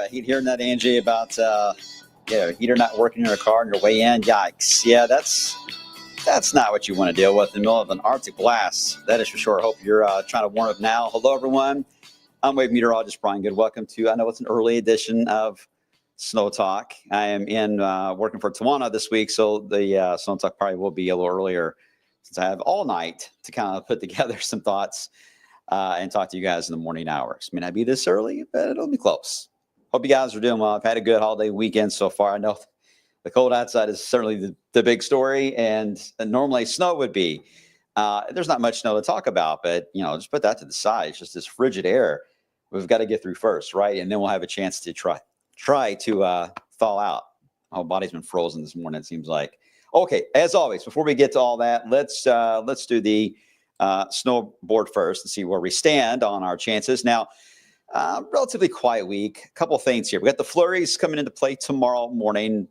hearing that, Angie, about heater not working in your car on your way in. Yikes! Yeah, that's not what you want to deal with in the middle of an Arctic blast. That is for sure. I hope you're trying to warm up now. Hello, everyone. I'm wave meteorologist Brian Good. Welcome to, I know it's an early edition of SnowTALK. I am in working for Tawana this week, so the SnowTALK probably will be a little earlier since I have all night to kind of put together some thoughts and talk to you guys in the morning hours. May not be this early, but it'll be close. Hope you guys are doing well. I've had a good holiday weekend so far. I know the cold outside is certainly the big story, and normally snow would be. There's not much snow to talk about, but, just put that to the side. It's just this frigid air we've got to get through first, right? And then we'll have a chance to try to thaw out. My whole body's been frozen this morning, it seems like. Okay, as always, before we get to all that, let's do the snowboard first and see where we stand on our chances. Now, relatively quiet week. A couple things here. We got the flurries coming into play tomorrow morning,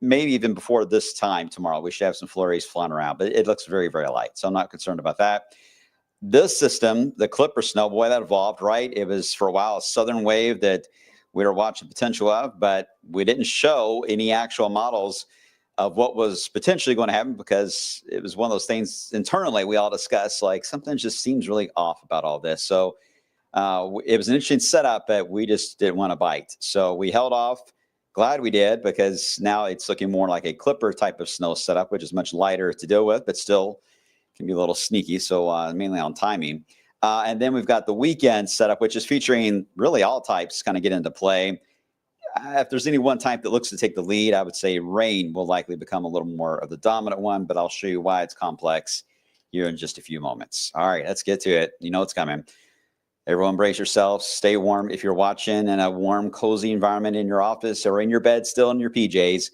maybe even before this time tomorrow. We should have some flurries flying around, but it looks very, very light, so I'm not concerned about that. This system, the Clipper snow, boy, that evolved, right? It was for a while a southern wave that we were watching potential of, but we didn't show any actual models of what was potentially going to happen because it was one of those things internally we all discussed, like something just seems really off about all this. So it was an interesting setup, but we just didn't want to bite. So we held off. Glad we did, because now it's looking more like a Clipper type of snow setup, which is much lighter to deal with, but still can be a little sneaky. So mainly on timing. And then we've got the weekend setup, which is featuring really all types kind of get into play. If there's any one type that looks to take the lead, I would say rain will likely become a little more of the dominant one, but I'll show you why it's complex here in just a few moments. All right, let's get to it. You know it's coming. Everyone brace yourselves. Stay warm. If you're watching in a warm, cozy environment in your office or in your bed still in your PJs,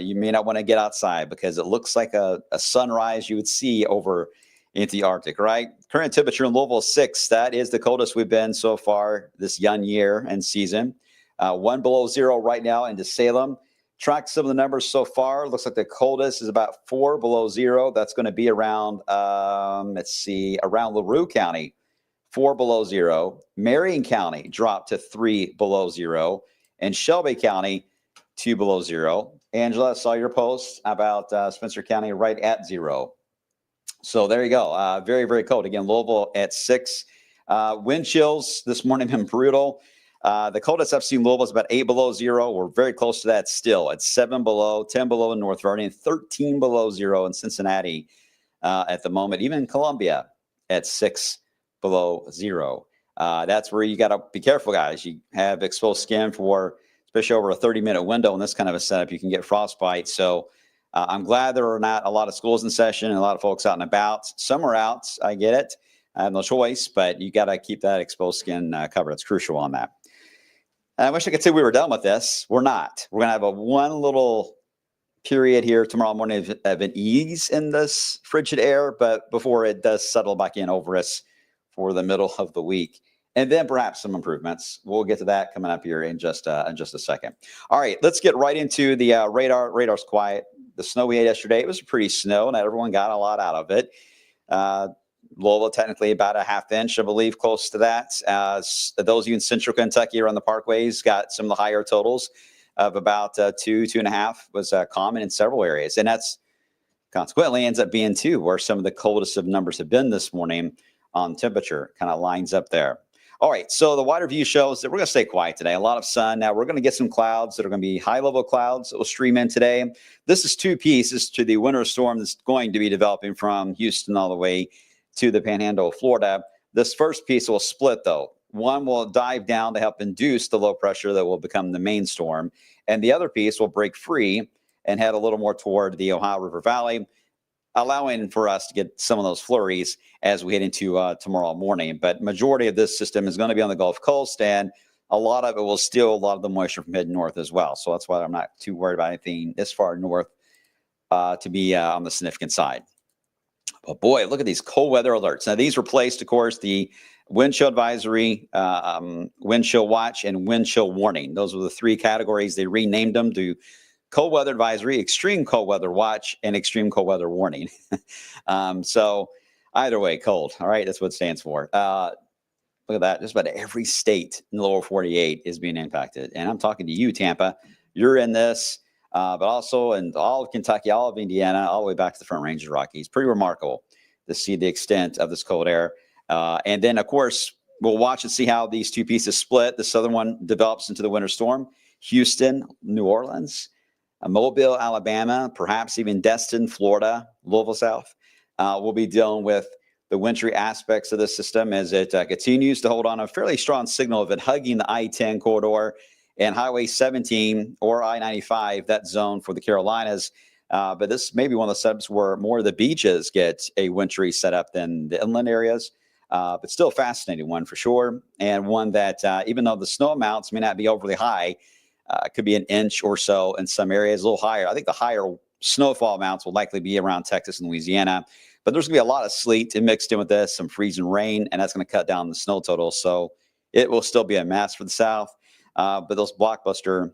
you may not want to get outside because it looks like a sunrise you would see over into the Arctic, right? Current temperature in Louisville, 6. That is the coldest we've been so far this young year and season. 1 below 0 right now into Salem. Track some of the numbers so far. Looks like the coldest is about 4 below 0. That's going to be around, around LaRue County, 4 below 0. Marion County dropped to 3 below 0. And Shelby County, 2 below 0. Angela, saw your post about Spencer County right at 0. So there you go. Very, very cold. Again, Louisville at 6. Wind chills this morning have been brutal. The coldest I've seen Louisville is about 8 below 0. We're very close to that still. It's 7 below, 10 below in North Vernon, 13 below 0 in Cincinnati at the moment. Even in Columbia at 6 below 0. That's where you got to be careful, guys. You have exposed skin for, especially over a 30-minute window in this kind of a setup, you can get frostbite. So I'm glad there are not a lot of schools in session and a lot of folks out and about. Some are out. I get it. I have no choice, but you got to keep that exposed skin covered. It's crucial on that. I wish I could say we were done with this. We're not. We're going to have one little period here tomorrow morning of an ease in this frigid air, but before it does settle back in over us for the middle of the week. And then perhaps some improvements. We'll get to that coming up here in just a second. All right, let's get right into the radar. Radar's quiet. The snow we had yesterday, it was pretty snow, and everyone got a lot out of it. Louisville, technically about a half inch, I believe, close to that. Those of you in central Kentucky around the parkways got some of the higher totals of about 2.5 was common in several areas. And that's consequently ends up being 2, where some of the coldest of numbers have been this morning on temperature, kind of lines up there. All right, so the wider view shows that we're going to stay quiet today. A lot of sun. Now, we're going to get some clouds that are going to be high-level clouds that will stream in today. This is 2 pieces to the winter storm that's going to be developing from Houston all the way to the Panhandle of Florida. This first piece will split, though. One will dive down to help induce the low pressure that will become the main storm, and the other piece will break free and head a little more toward the Ohio River Valley, allowing for us to get some of those flurries as we head into tomorrow morning. But majority of this system is going to be on the Gulf Coast, and a lot of it will steal a lot of the moisture from mid-north as well. So that's why I'm not too worried about anything this far north to be on the significant side. But boy, look at these cold weather alerts. Now, these replaced, of course, the wind chill advisory, wind chill watch, and wind chill warning. Those were the 3 categories. They renamed them to cold weather advisory, extreme cold weather watch, and extreme cold weather warning. So either way, cold. All right, that's what it stands for. Look at that. Just about every state in the lower 48 is being impacted. And I'm talking to you, Tampa. You're in this, but also in all of Kentucky, all of Indiana, all the way back to the Front Range of the Rockies. Pretty remarkable to see the extent of this cold air. And then, of course, we'll watch and see how these two pieces split. The southern one develops into the winter storm. Houston, New Orleans, Mobile, Alabama, perhaps even Destin, Florida, Louisville South. We'll be dealing with the wintry aspects of the system as it continues to hold on a fairly strong signal of it hugging the I-10 corridor and Highway 17 or I-95, that zone for the Carolinas. But this may be one of the setups where more of the beaches get a wintry setup than the inland areas. But still a fascinating one for sure. And one that even though the snow amounts may not be overly high, could be an inch or so in some areas, a little higher. I think the higher snowfall amounts will likely be around Texas and Louisiana. But there's going to be a lot of sleet mixed in with this, some freezing rain, and that's going to cut down the snow total. So it will still be a mess for the South. But those blockbuster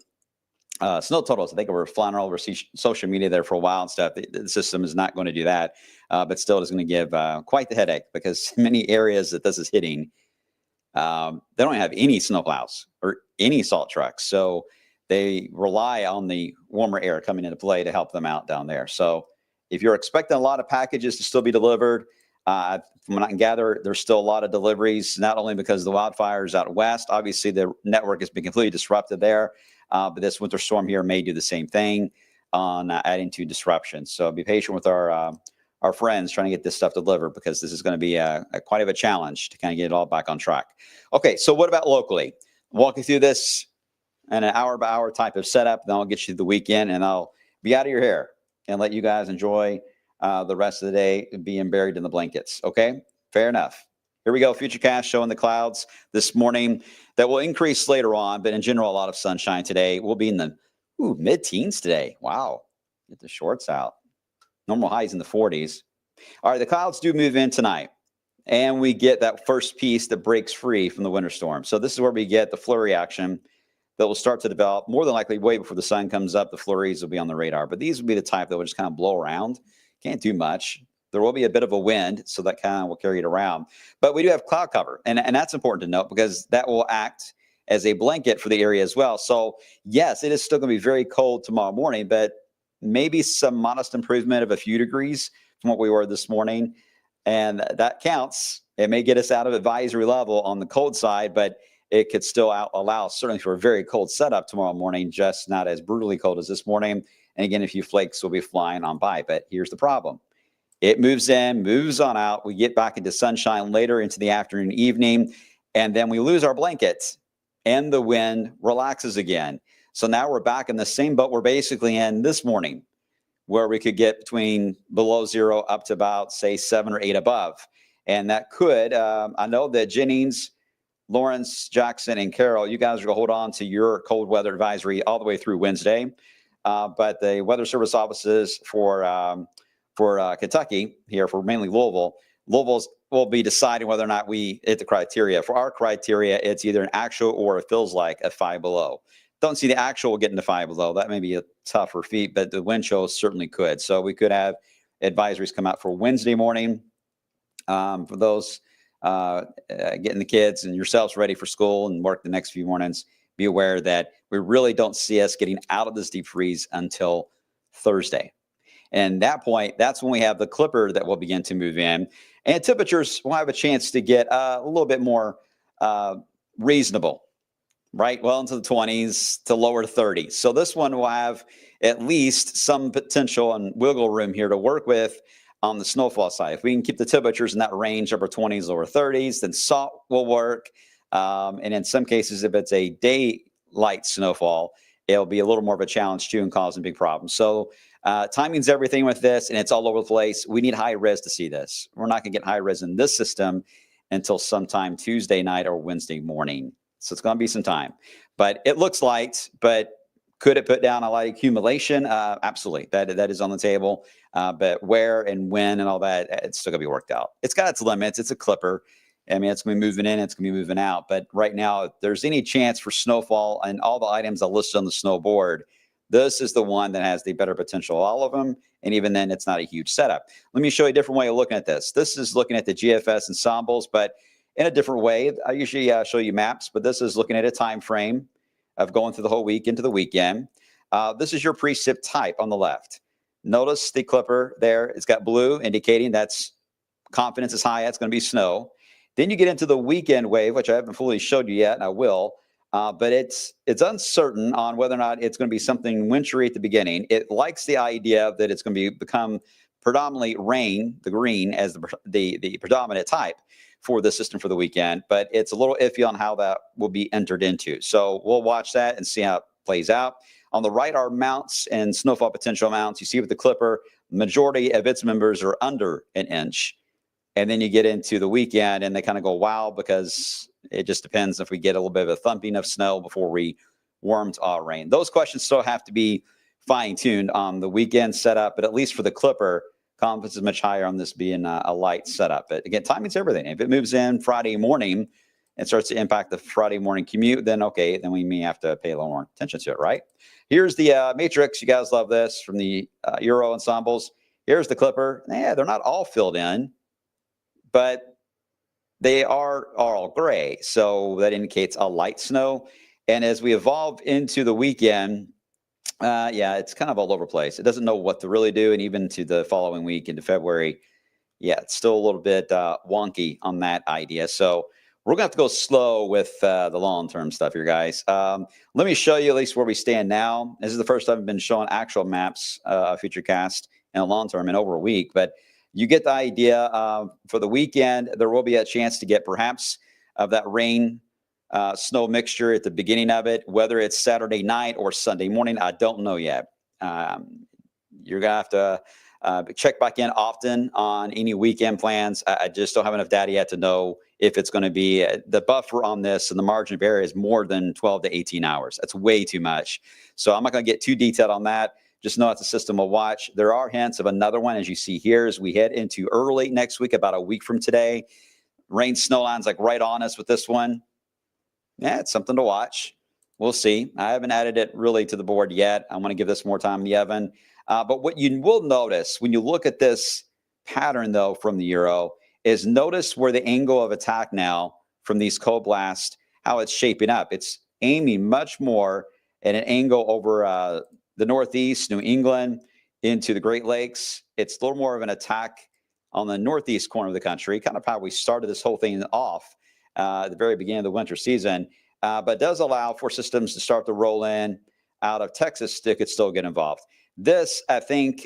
snow totals, I think we're flying all over social media there for a while and stuff. The system is not going to do that. But still, it is going to give quite the headache because many areas that this is hitting, they don't have any snowplows or any salt trucks. So they rely on the warmer air coming into play to help them out down there. So if you're expecting a lot of packages to still be delivered, from what I can gather, there's still a lot of deliveries, not only because of the wildfires out west. Obviously, the network has been completely disrupted there. But this winter storm here may do the same thing on adding to disruption. So be patient with our friends trying to get this stuff delivered because this is going to be quite of a challenge to kind of get it all back on track. Okay, so what about locally? Walk you through this in an hour-by-hour type of setup. Then I'll get you to the weekend, and I'll be out of your hair and let you guys enjoy the rest of the day being buried in the blankets. Okay, fair enough. Here we go. Futurecast showing the clouds this morning that will increase later on, but in general, a lot of sunshine today. We'll be in the mid-teens today. Wow, get the shorts out. Normal highs in the 40s. All right, the clouds do move in tonight, and we get that first piece that breaks free from the winter storm. So this is where we get the flurry action that will start to develop. More than likely, way before the sun comes up, the flurries will be on the radar. But these will be the type that will just kind of blow around. Can't do much. There will be a bit of a wind, so that kind of will carry it around. But we do have cloud cover, and that's important to note because that will act as a blanket for the area as well. So, yes, it is still going to be very cold tomorrow morning, but maybe some modest improvement of a few degrees from what we were this morning. And that counts. It may get us out of advisory level on the cold side, but it could still allow certainly for a very cold setup tomorrow morning, just not as brutally cold as this morning. And again, a few flakes will be flying on by. But here's the problem. It moves in, moves on out. We get back into sunshine later into the afternoon, evening, and then we lose our blanket and the wind relaxes again. So now we're back in the same boat we're basically in this morning, where we could get between below zero up to about, say, 7 or 8 above. And that could, I know that Jennings, Lawrence, Jackson, and Carroll, you guys are going to hold on to your cold weather advisory all the way through Wednesday. But the Weather Service offices for Kentucky here, for mainly Louisville's will be deciding whether or not we hit the criteria. For our criteria, it's either an actual or it feels like a 5 below. Don't see the actual getting to 5 below. That may be a tougher feat, but the wind chill certainly could. So we could have advisories come out for Wednesday morning for those getting the kids and yourselves ready for school and work the next few mornings. Be aware that we really don't see us getting out of this deep freeze until Thursday. And at that point, that's when we have the clipper that will begin to move in. And temperatures will have a chance to get a little bit more reasonable, right? Well into the 20s to lower 30s. So this one will have at least some potential and wiggle room here to work with on the snowfall side. If we can keep the temperatures in that range, upper 20s, lower 30s, then salt will work. And in some cases, if it's a daylight snowfall, it'll be a little more of a challenge too and causing big problems. So timing's everything with this, and it's all over the place. We need high res to see this. We're not going to get high res in this system until sometime Tuesday night or Wednesday morning. So it's going to be some time. But it looks light, but could it put down a light accumulation? Absolutely. That is on the table. But where and when and all that, it's still going to be worked out. It's got its limits. It's a clipper. I mean, it's going to be moving in, it's going to be moving out. But right now, if there's any chance for snowfall and all the items I listed on the snow board, this is the one that has the better potential of all of them. And even then, it's not a huge setup. Let me show you a different way of looking at this. This is looking at the GFS ensembles, but in a different way. I usually show you maps, but this is looking at a time frame of going through the whole week into the weekend. This is your precip type on the left. Notice the clipper there. It's got blue indicating that's confidence is high. That's going to be snow. Then you get into the weekend wave, which I haven't fully showed you yet, and I will. But it's uncertain on whether or not it's going to be something wintry at the beginning. It likes the idea that it's going to become predominantly rain, the green, as the predominant type for the system for the weekend. But it's a little iffy on how that will be entered into. So we'll watch that and see how it plays out. On the right are mounts and snowfall potential amounts. You see with the clipper, majority of its members are under an inch. And then you get into the weekend and they kind of go, wow, because it just depends if we get a little bit of a thumping of snow before we warm to rain. Those questions still have to be fine-tuned on the weekend setup, but at least for the clipper, confidence is much higher on this being a light setup. But again, timing's everything. If it moves in Friday morning and starts to impact the Friday morning commute, then okay, then we may have to pay a little more attention to it, right? Here's the matrix. You guys love this from the Euro ensembles. Here's the clipper. Yeah, they're not all filled in, but they are all gray. So that indicates a light snow. And as we evolve into the weekend, yeah, it's kind of all over the place. It doesn't know what to really do. And even to the following week into February, yeah, it's still a little bit wonky on that idea. So we're going to have to go slow with the long-term stuff here, guys. Let me show you at least where we stand now. This is the first time I've been showing actual maps of Futurecast in a long-term in over a week. But you get the idea. For the weekend, there will be a chance to get perhaps of that rain, snow mixture at the beginning of it. Whether it's Saturday night or Sunday morning, I don't know yet. You're going to have to check back in often on any weekend plans. I just don't have enough data yet to know if it's going to be the buffer on this, and the margin of error is more than 12 to 18 hours. That's way too much. So I'm not going to get too detailed on that. Just know it's a system we'll watch. There are hints of another one, as you see here, as we head into early next week, about a week from today. Rain snow lines like right on us with this one. Yeah, it's something to watch. We'll see. I haven't added it really to the board yet. I want to give this more time in the oven. But what you will notice when you look at this pattern, though, from the Euro, is notice where the angle of attack now from these cold blasts, how it's shaping up. It's aiming much more at an angle over the Northeast, New England, into the Great Lakes. It's a little more of an attack on the northeast corner of the country, kind of how we started this whole thing off at the very beginning of the winter season. But does allow for systems to start to roll in out of Texas that could still get involved. This, I think,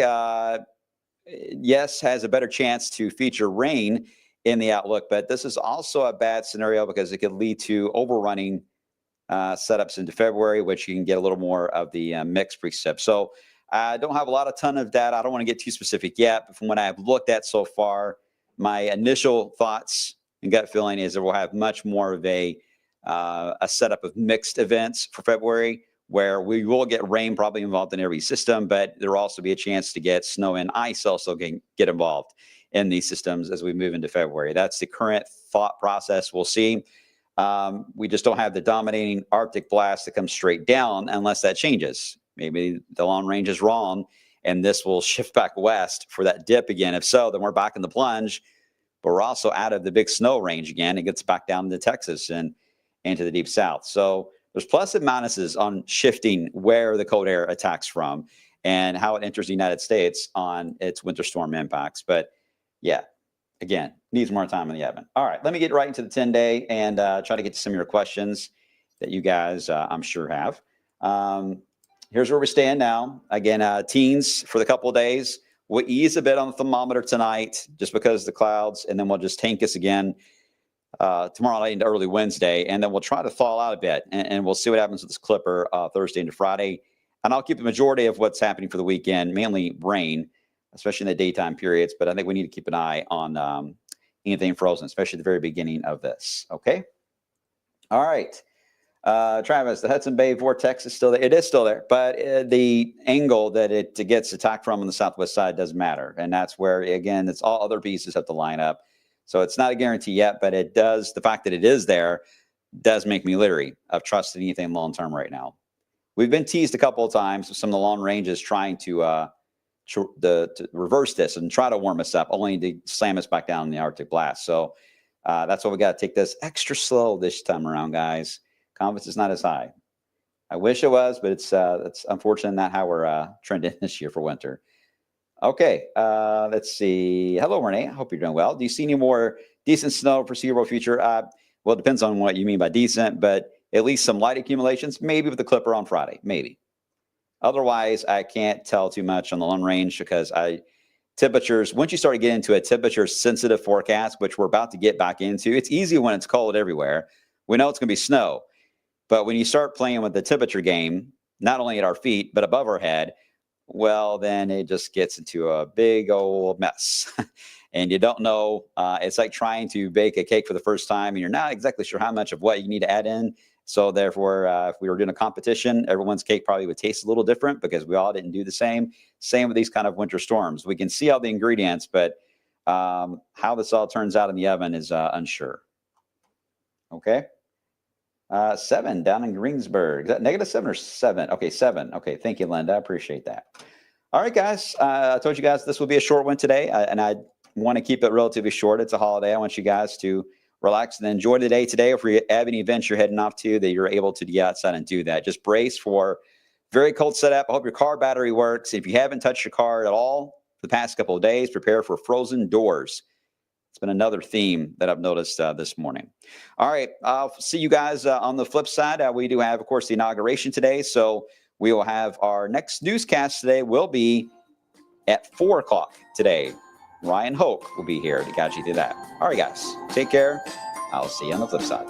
yes, has a better chance to feature rain in the outlook, but this is also a bad scenario because it could lead to overrunning setups into February, which you can get a little more of the mixed precip. So I don't have a ton of data. I don't want to get too specific yet, but from what I've looked at so far, my initial thoughts and gut feeling is that we'll have much more of a setup of mixed events for February, where we will get rain probably involved in every system, but there will also be a chance to get snow and ice also get involved in these systems as we move into February. That's the current thought process. We'll see. We just don't have the dominating Arctic blast that comes straight down unless that changes. Maybe the long range is wrong and this will shift back west for that dip again. If so, then we're back in the plunge, but we're also out of the big snow range again. It gets back down to Texas and into the deep south. So there's plus and minuses on shifting where the cold air attacks from and how it enters the United States on its winter storm impacts. But yeah, again, needs more time in the oven. All right, let me get right into the 10-day and try to get to some of your questions that you guys, I'm sure, have. Here's where we stand now. Again, teens for the couple of days. We'll ease a bit on the thermometer tonight just because of the clouds, and then we'll just tank us again tomorrow night into early Wednesday, and then we'll try to thaw out a bit, and we'll see what happens with this clipper Thursday into Friday. And I'll keep the majority of what's happening for the weekend, mainly rain, especially in the daytime periods. But I think we need to keep an eye on anything frozen, especially at the very beginning of this. Okay. All right. Travis, the Hudson Bay vortex is still there. It is still there, but the angle that it gets attacked from on the southwest side doesn't matter. And that's where, again, it's all other pieces have to line up. So it's not a guarantee yet, but it does. The fact that it is there does make me leery of trusting anything long-term right now. We've been teased a couple of times with some of the long ranges trying to reverse this and try to warm us up, only to slam us back down in the Arctic blast. So That's why we got to take this extra slow this time around, guys. Confidence is not as high. I wish it was, but it's unfortunately not how we're trending this year for winter. Okay, let's see. Hello, Renee. I hope you're doing well. Do you see any more decent snow foreseeable future? Well, it depends on what you mean by decent, but at least some light accumulations, maybe with the clipper on Friday, maybe. Otherwise, I can't tell too much on the long range because temperatures, once you start to get into a temperature sensitive forecast, which we're about to get back into, it's easy when it's cold everywhere. We know it's going to be snow. But when you start playing with the temperature game, not only at our feet, but above our head, well, then it just gets into a big old mess. And you don't know. It's like trying to bake a cake for the first time, and you're not exactly sure how much of what you need to add in. So therefore, if we were doing a competition, everyone's cake probably would taste a little different because we all didn't do the same. Same with these kind of winter storms. We can see all the ingredients, but how this all turns out in the oven is unsure. Okay. 7 down in Greensburg. Is that -7 or 7? Okay, 7. Okay, thank you, Linda. I appreciate that. All right, guys. I told you guys this will be a short one today, and I want to keep it relatively short. It's a holiday. I want you guys to relax and enjoy the day today. If you have any events you're heading off to, that you're able to get outside and do that. Just brace for very cold setup. I hope your car battery works. If you haven't touched your car at all the past couple of days, prepare for frozen doors. It's been another theme that I've noticed this morning. All right. I'll see you guys on the flip side. We do have, of course, the inauguration today. So we will have our next newscast today will be at 4 o'clock today. Ryan Hoke will be here to guide you through that. All right, guys. Take care. I'll see you on the flip side.